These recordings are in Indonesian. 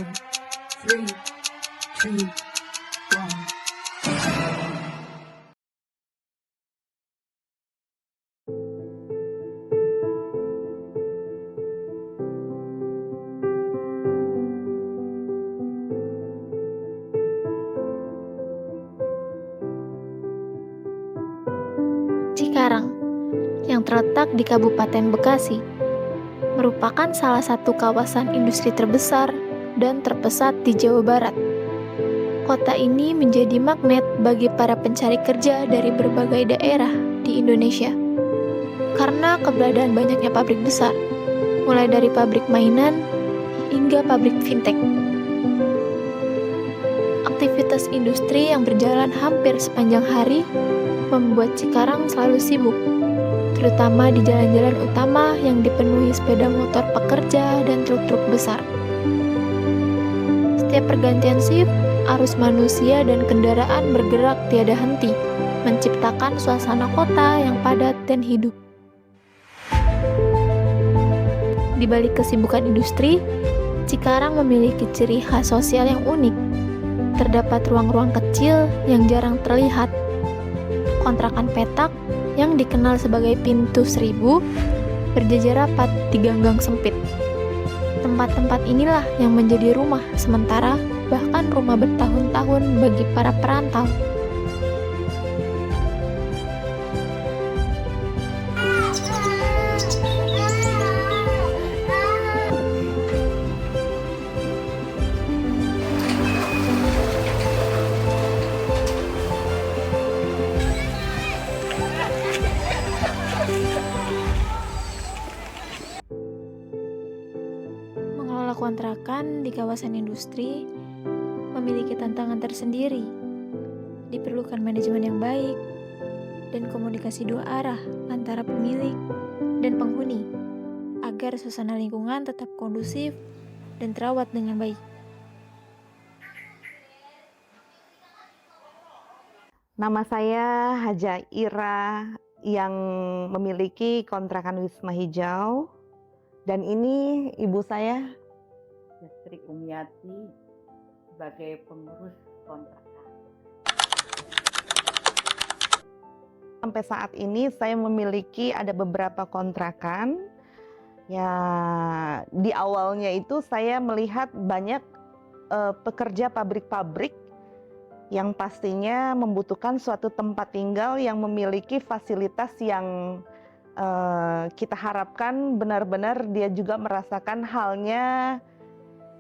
Three, two, one. Cikarang, yang terletak di Kabupaten Bekasi, merupakan salah satu kawasan industri terbesar dan terpesat di Jawa Barat. Kota ini menjadi magnet bagi para pencari kerja dari berbagai daerah di Indonesia. Karena keberadaan banyaknya pabrik besar, mulai dari pabrik mainan hingga pabrik fintech. Aktivitas industri yang berjalan hampir sepanjang hari membuat Cikarang selalu sibuk, terutama di jalan-jalan utama yang dipenuhi sepeda motor pekerja dan truk-truk besar. Setiap pergantian shift, arus manusia dan kendaraan bergerak tiada henti, menciptakan suasana kota yang padat dan hidup. Di balik kesibukan industri, Cikarang memiliki ciri khas sosial yang unik. Terdapat ruang-ruang kecil yang jarang terlihat, kontrakan petak yang dikenal sebagai Pintu Seribu berjajar rapat di gang-gang sempit. Tempat-tempat inilah yang menjadi rumah sementara, bahkan rumah bertahun-tahun bagi para perantau. Mengelola kontrakan di kawasan industri memiliki tantangan tersendiri. Diperlukan manajemen yang baik dan komunikasi dua arah antara pemilik dan penghuni agar suasana lingkungan tetap kondusif dan terawat dengan baik. Nama saya Haja Ira yang memiliki kontrakan Wisma Hijau, dan ini ibu saya Yastri Umyati sebagai pengurus kontrakan. Sampai saat ini saya memiliki ada beberapa kontrakan. Ya, di awalnya itu saya melihat banyak pekerja pabrik-pabrik yang pastinya membutuhkan suatu tempat tinggal yang memiliki fasilitas yang kita harapkan benar-benar dia juga merasakan halnya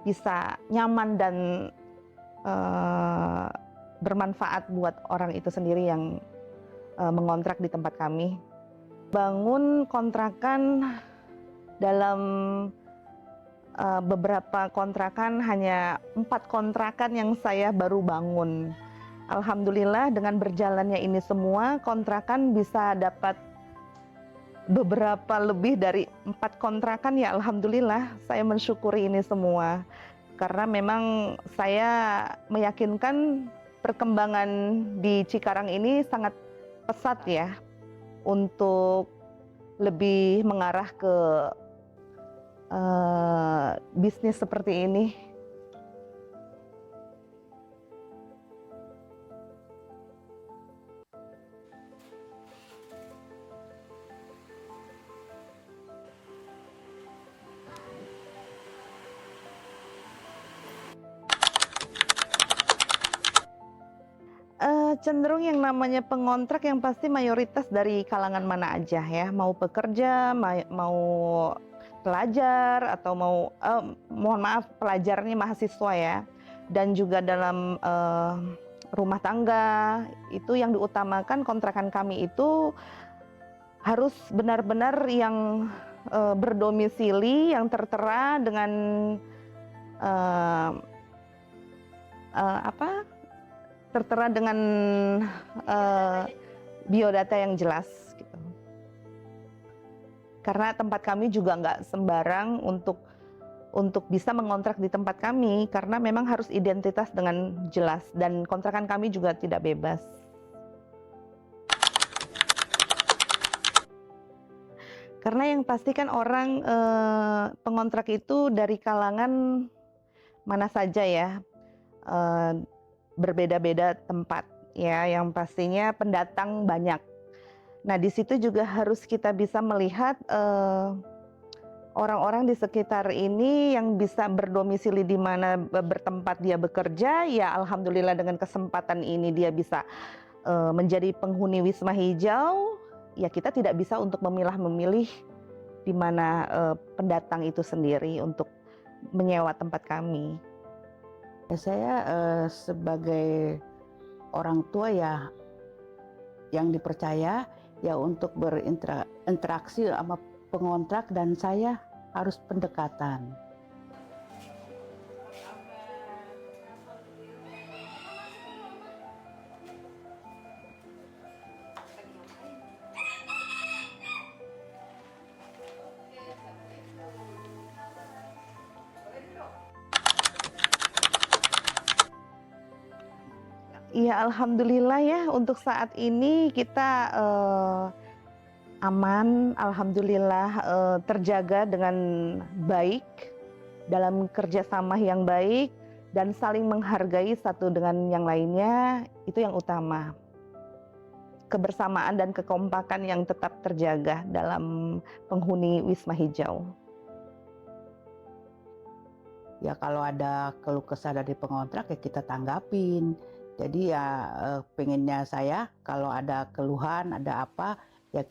bisa nyaman dan bermanfaat buat orang itu sendiri yang mengontrak di tempat kami. Bangun kontrakan dalam beberapa kontrakan, hanya 4 kontrakan yang saya baru bangun. Alhamdulillah dengan berjalannya ini semua, kontrakan bisa dapat beberapa lebih dari 4 kontrakan ya alhamdulillah. Saya mensyukuri ini semua. Karena memang saya meyakinkan perkembangan di Cikarang ini sangat pesat ya, untuk lebih mengarah ke bisnis seperti ini. Cenderung yang namanya pengontrak yang pasti mayoritas dari kalangan mana aja ya, mau pekerja, mau pelajar, atau mohon maaf pelajarnya mahasiswa ya, dan juga dalam rumah tangga. Itu yang diutamakan kontrakan kami itu harus benar-benar yang berdomisili, yang tertera dengan tertera dengan biodata yang jelas gitu. Karena tempat kami juga nggak sembarang untuk bisa mengontrak di tempat kami, karena memang harus identitas dengan jelas, dan kontrakan kami juga tidak bebas. Karena yang pasti kan orang pengontrak itu dari kalangan mana saja ya, eh, berbeda-beda tempat ya, yang pastinya pendatang banyak. Nah, di situ juga harus kita bisa melihat orang-orang di sekitar ini yang bisa berdomisili di mana bertempat dia bekerja, ya alhamdulillah dengan kesempatan ini dia bisa menjadi penghuni Wisma Hijau, ya kita tidak bisa untuk memilah-memilih di mana pendatang itu sendiri untuk menyewa tempat kami. Ya, saya sebagai orang tua ya yang dipercaya ya untuk berinteraksi sama pengontrak, dan saya harus pendekatan. Iya, alhamdulillah ya untuk saat ini kita aman, alhamdulillah terjaga dengan baik dalam kerjasama yang baik dan saling menghargai satu dengan yang lainnya, itu yang utama. Kebersamaan dan kekompakan yang tetap terjaga dalam penghuni Wisma Hijau. Ya kalau ada keluh kesah dari pengontrak ya kita tanggapin. Jadi ya pengennya saya kalau ada keluhan, ada apa ya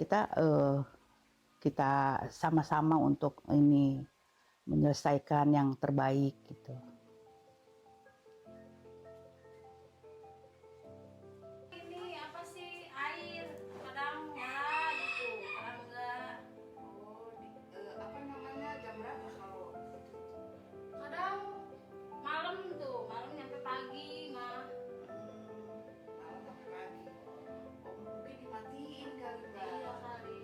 kita sama-sama untuk ini menyelesaikan yang terbaik gitu. Ini apa sih, air kadang nyala gitu, kadang enggak. Apa namanya, jam berapa kalau Kadang malam tuh, malam nyampe pagi mah. malam sampai pagi? Oh, mungkin dimatiin kali, Mbak. Iya kali.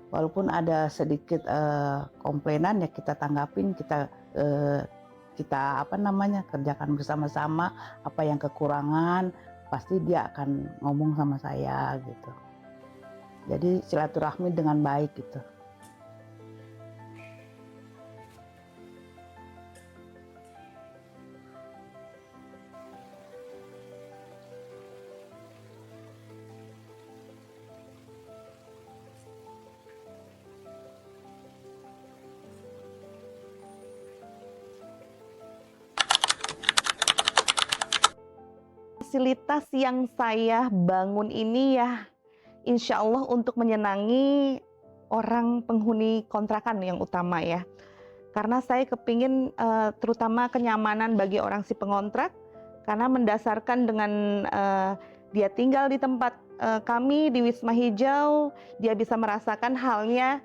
Walaupun ada sedikit komplainan ya kita tanggapin, kita kerjakan bersama-sama. Apa yang kekurangan pasti dia akan ngomong sama saya gitu. Jadi silaturahmi dengan baik gitu. Fasilitas yang saya bangun ini ya insya Allah untuk menyenangi orang penghuni kontrakan yang utama ya. Karena saya kepingin terutama kenyamanan bagi orang si pengontrak, karena mendasarkan dengan dia tinggal di tempat kami di Wisma Hijau, dia bisa merasakan halnya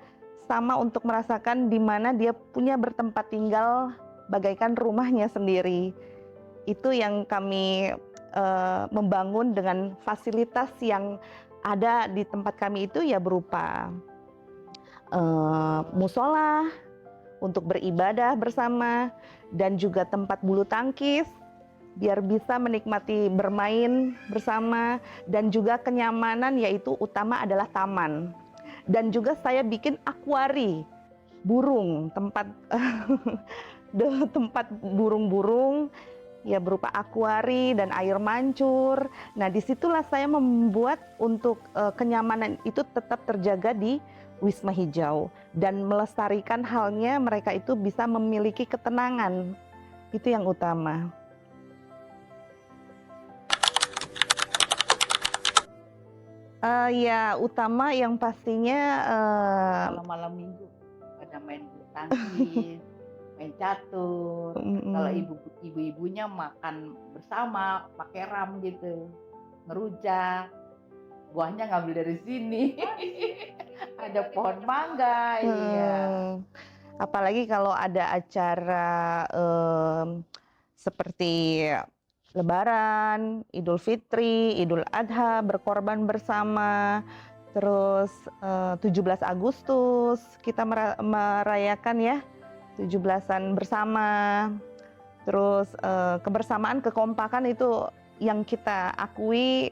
sama untuk merasakan di mana dia punya bertempat tinggal bagaikan rumahnya sendiri. Itu yang kami membangun dengan fasilitas yang ada di tempat kami itu ya berupa musola untuk beribadah bersama dan juga tempat bulu tangkis biar bisa menikmati bermain bersama, dan juga kenyamanan yaitu utama adalah taman. Dan juga saya bikin akuari burung, tempat tempat burung-burung ya berupa akuari dan air mancur. Nah, disitulah saya membuat untuk kenyamanan itu tetap terjaga di Wisma Hijau dan melestarikan halnya mereka itu bisa memiliki ketenangan. Itu yang utama. Ya utama yang pastinya Malam-malam minggu pada main bulu tangkis, main catur. Kalau ibu-ibunya makan bersama pakai ram gitu, ngerujak, buahnya ngambil dari sini. Ada pohon mangga, iya. Apalagi kalau ada acara seperti Lebaran, Idul Fitri, Idul Adha, berkorban bersama. Terus 17 Agustus kita merayakan ya 17-an bersama. Terus kebersamaan, kekompakan itu yang kita akui,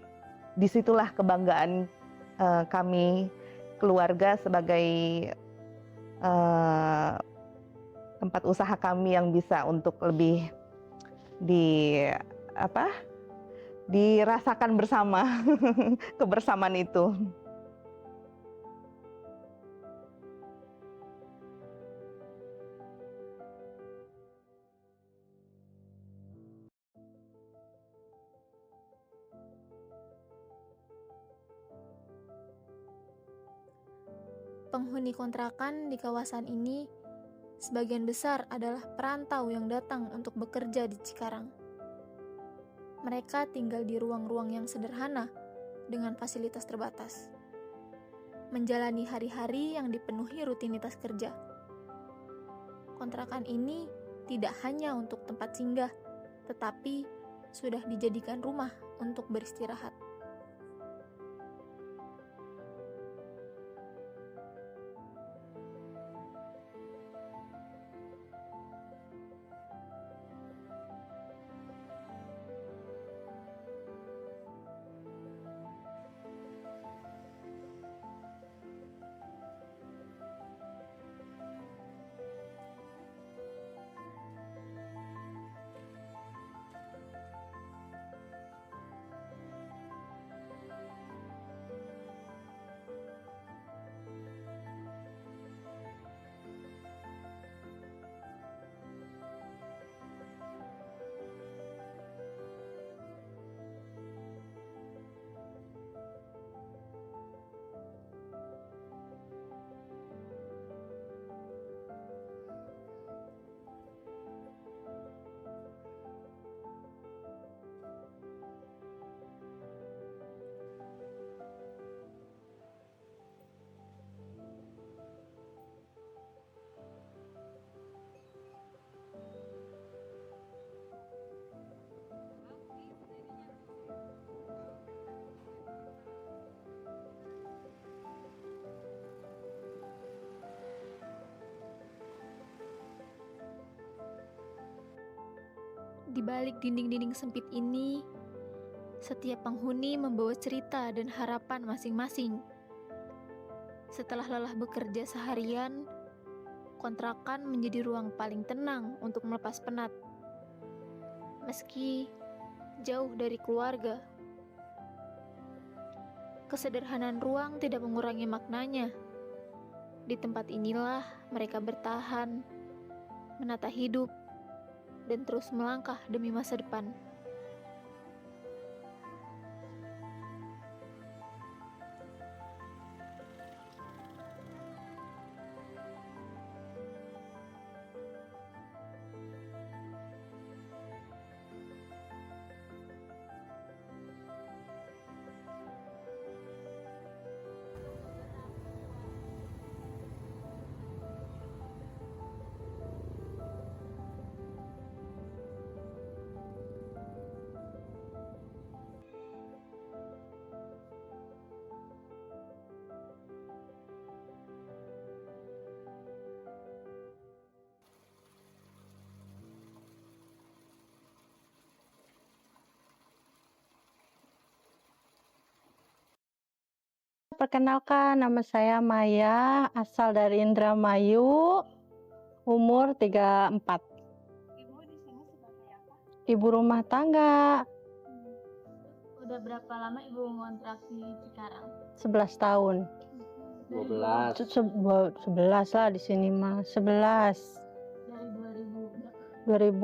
disitulah kebanggaan kami keluarga sebagai tempat usaha kami yang bisa untuk lebih dirasakan bersama kebersamaan itu. Penghuni kontrakan di kawasan ini sebagian besar adalah perantau yang datang untuk bekerja di Cikarang. Mereka tinggal di ruang-ruang yang sederhana dengan fasilitas terbatas, menjalani hari-hari yang dipenuhi rutinitas kerja. Kontrakan ini tidak hanya untuk tempat singgah, tetapi sudah dijadikan rumah untuk beristirahat. Di balik dinding-dinding sempit ini, setiap penghuni membawa cerita dan harapan masing-masing. Setelah lelah bekerja seharian, kontrakan menjadi ruang paling tenang untuk melepas penat. Meski jauh dari keluarga, kesederhanaan ruang tidak mengurangi maknanya. Di tempat inilah mereka bertahan, menata hidup, dan terus melangkah demi masa depan. Perkenalkan, nama saya Maya, asal dari Indramayu, umur 34. Ibu di sini sebagai apa? Ibu rumah tangga, Udah berapa lama Ibu ngontrak di Cikarang? 11 tahun. 12. 11 lah di sini mah, 11. Dari 2000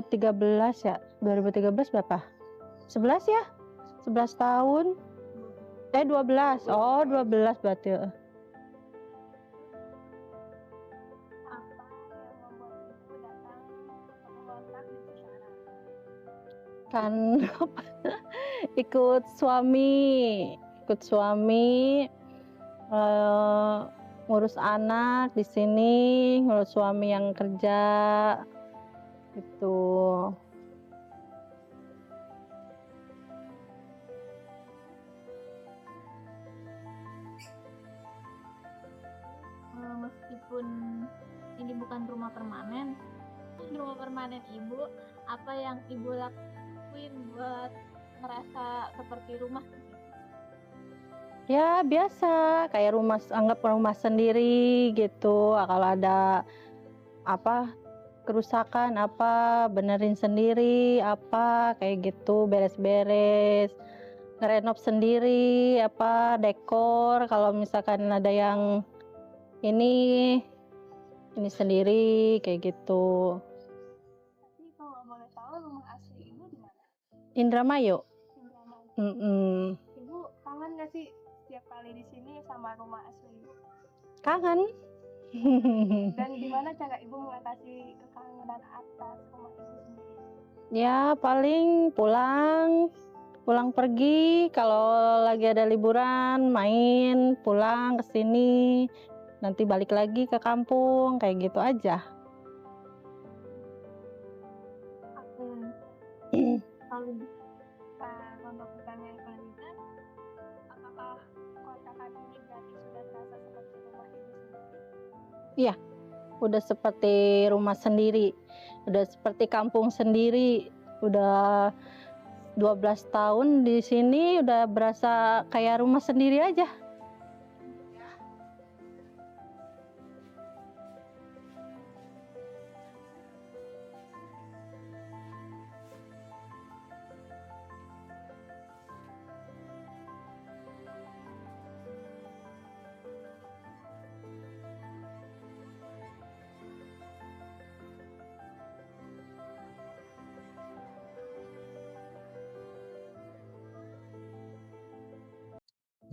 berapa? 2013 ya, 2013 berapa? 11 ya? 11 tahun. 12. Oh, 12 berarti. Apa yang membuat ibu datang mengontrak di Cikarang? Kan ikut suami ngurus anak di sini, ngurus suami yang kerja gitu. meskipun ini bukan rumah permanen ibu, apa yang ibu lakuin buat merasa seperti rumah? Ya biasa, kayak anggap rumah sendiri gitu. Kalau ada apa kerusakan apa benerin sendiri apa kayak gitu, beres-beres, ngerenov sendiri, apa dekor kalau misalkan ada yang ini sendiri kayak gitu. Tapi kalau boleh tahu rumah asli ibu di mana? Indramayu. Indramayu. Ibu kangen nggak sih setiap kali di sini sama rumah asli ibu? Kangen. Dan gimana cara ibu mengatasi kekangenan atas rumah ibu sendiri? Ya paling pulang pergi kalau lagi ada liburan, main pulang ke sini, nanti balik lagi ke kampung kayak gitu aja. Kalau untuk pertanyaan selanjutnya, apakah kontrakan ini berarti sudah terasa seperti rumah ibu sendiri? Udah seperti rumah sendiri, udah seperti kampung sendiri, udah 12 tahun di sini udah berasa kayak rumah sendiri aja.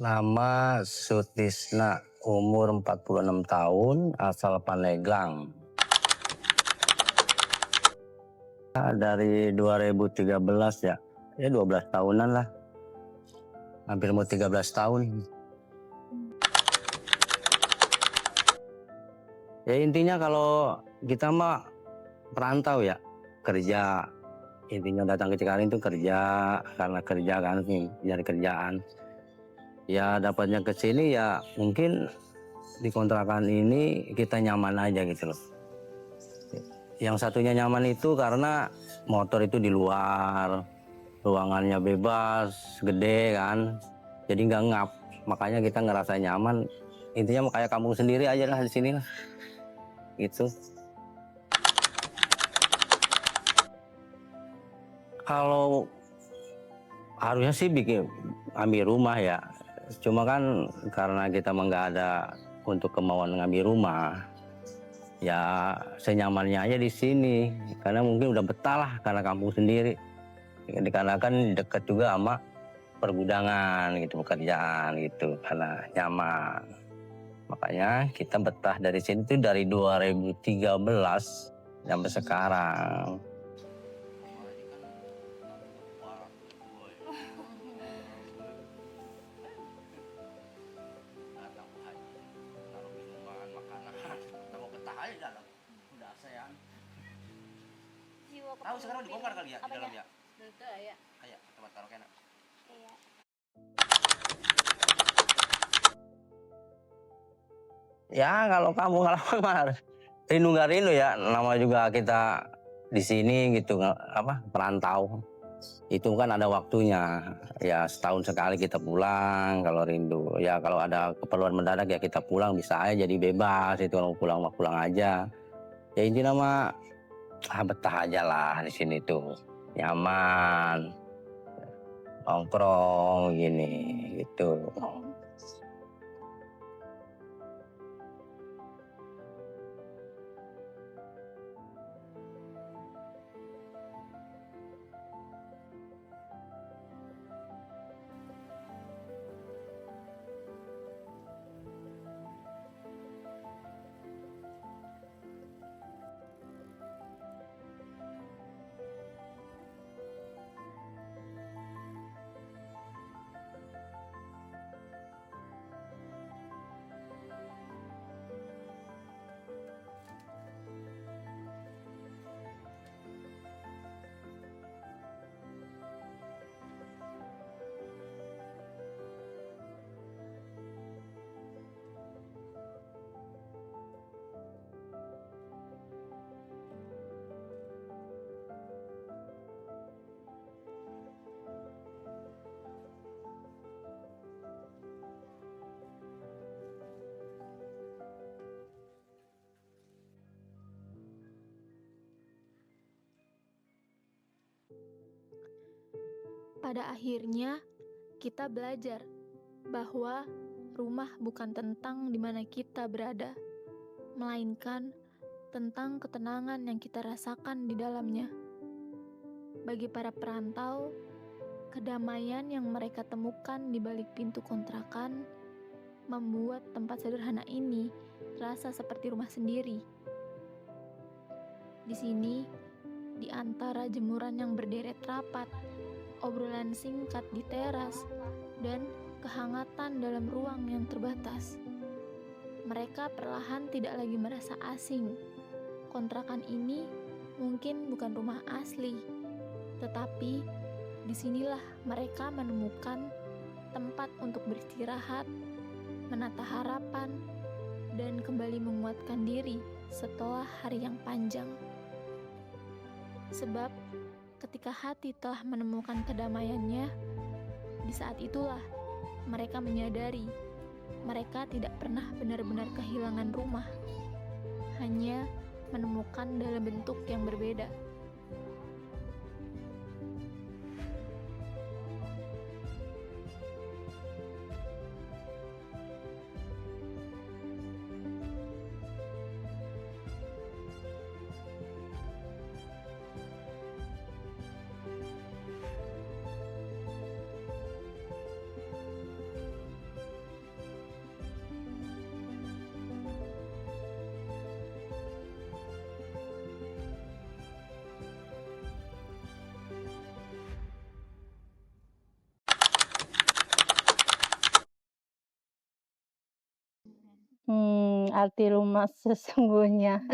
Nama Sutisna, umur 46 tahun, asal Pandeglang. Dari 2013 ya 12 tahunan lah. Hampir mau 13 tahun. Ya intinya kalau kita mah perantau ya, kerja. Intinya datang ke Cikarang itu kerja, karena kerja kan nih, nyari kerjaan. Ya dapatnya ke sini ya mungkin di kontrakan ini kita nyaman aja gitu loh. Yang satunya nyaman itu karena motor itu di luar, ruangannya bebas, gede kan, jadi nggak ngap. Makanya kita ngerasa nyaman. Intinya kayak kampung sendiri aja lah di sini lah, gitu. Kalau harusnya sih ambil rumah ya. Cuma kan karena kita mah nggak ada untuk kemauan ngambil rumah, ya senyamannya aja di sini. Karena mungkin udah betah lah karena kampung sendiri. Dikarenakan dekat juga sama pergudangan gitu, pekerjaan gitu, karena nyaman. Makanya kita betah dari sini tuh dari 2013 sampai sekarang. Tahu sekarang dibongkar kali ya di dalam ya? Betul ya. Ayo, tempat karaoke enak. Iya. Ya kalau kamu ngalaman mah rindu nggak rindu ya, nama juga kita di sini gitu, perantau. Itu kan ada waktunya, ya setahun sekali kita pulang kalau rindu. Ya kalau ada keperluan mendadak ya kita pulang, bisa aja jadi bebas, itu kalau pulang mah pulang aja. Ya intinya mah betah aja lah di sini tuh, nyaman, nongkrong gini gitu. Pada akhirnya, kita belajar bahwa rumah bukan tentang di mana kita berada, melainkan tentang ketenangan yang kita rasakan di dalamnya. Bagi para perantau, kedamaian yang mereka temukan di balik pintu kontrakan membuat tempat sederhana ini terasa seperti rumah sendiri. Di sini, di antara jemuran yang berderet rapat, obrolan singkat di teras, dan kehangatan dalam ruang yang terbatas, mereka perlahan tidak lagi merasa asing. Kontrakan ini mungkin bukan rumah asli, tetapi disinilah mereka menemukan tempat untuk beristirahat, menata harapan, dan kembali menguatkan diri setelah hari yang panjang. Sebab ketika hati telah menemukan kedamaiannya, di saat itulah mereka menyadari mereka tidak pernah benar-benar kehilangan rumah, hanya menemukan dalam bentuk yang berbeda. Arti rumah sesungguhnya.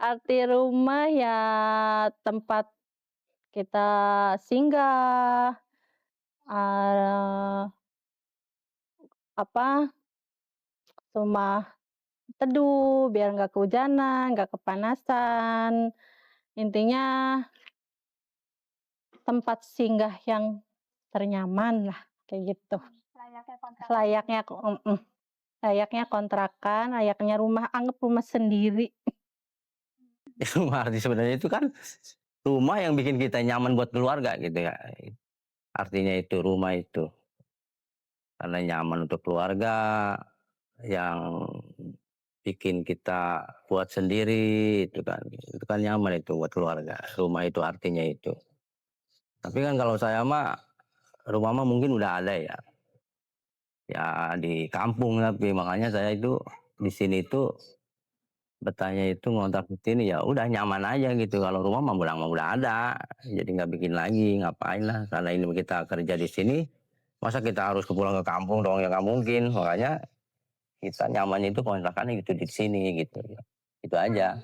Arti rumah ya tempat kita singgah, rumah teduh biar nggak kehujanan, nggak kepanasan. Intinya tempat singgah yang ternyaman lah, kayak gitu. Layaknya kontrakan, layaknya rumah, anggap rumah sendiri. Rumah arti sebenarnya itu kan rumah yang bikin kita nyaman buat keluarga gitu ya. Artinya itu rumah itu. Karena nyaman untuk keluarga, yang bikin kita buat sendiri itu kan nyaman itu buat keluarga. Rumah itu artinya itu. Tapi kan kalau saya mah rumah mah mungkin udah ada ya. Ya di kampung, tapi makanya saya itu di sini tuh bertanya itu ngontrak di sini ya udah nyaman aja gitu. Kalau rumah mah udah ada, jadi nggak bikin lagi, ngapain lah, karena ini kita kerja di sini, masa kita harus pulang ke kampung dong, ya nggak mungkin. Makanya kita nyamannya itu kontrakannya gitu di sini gitu, itu aja.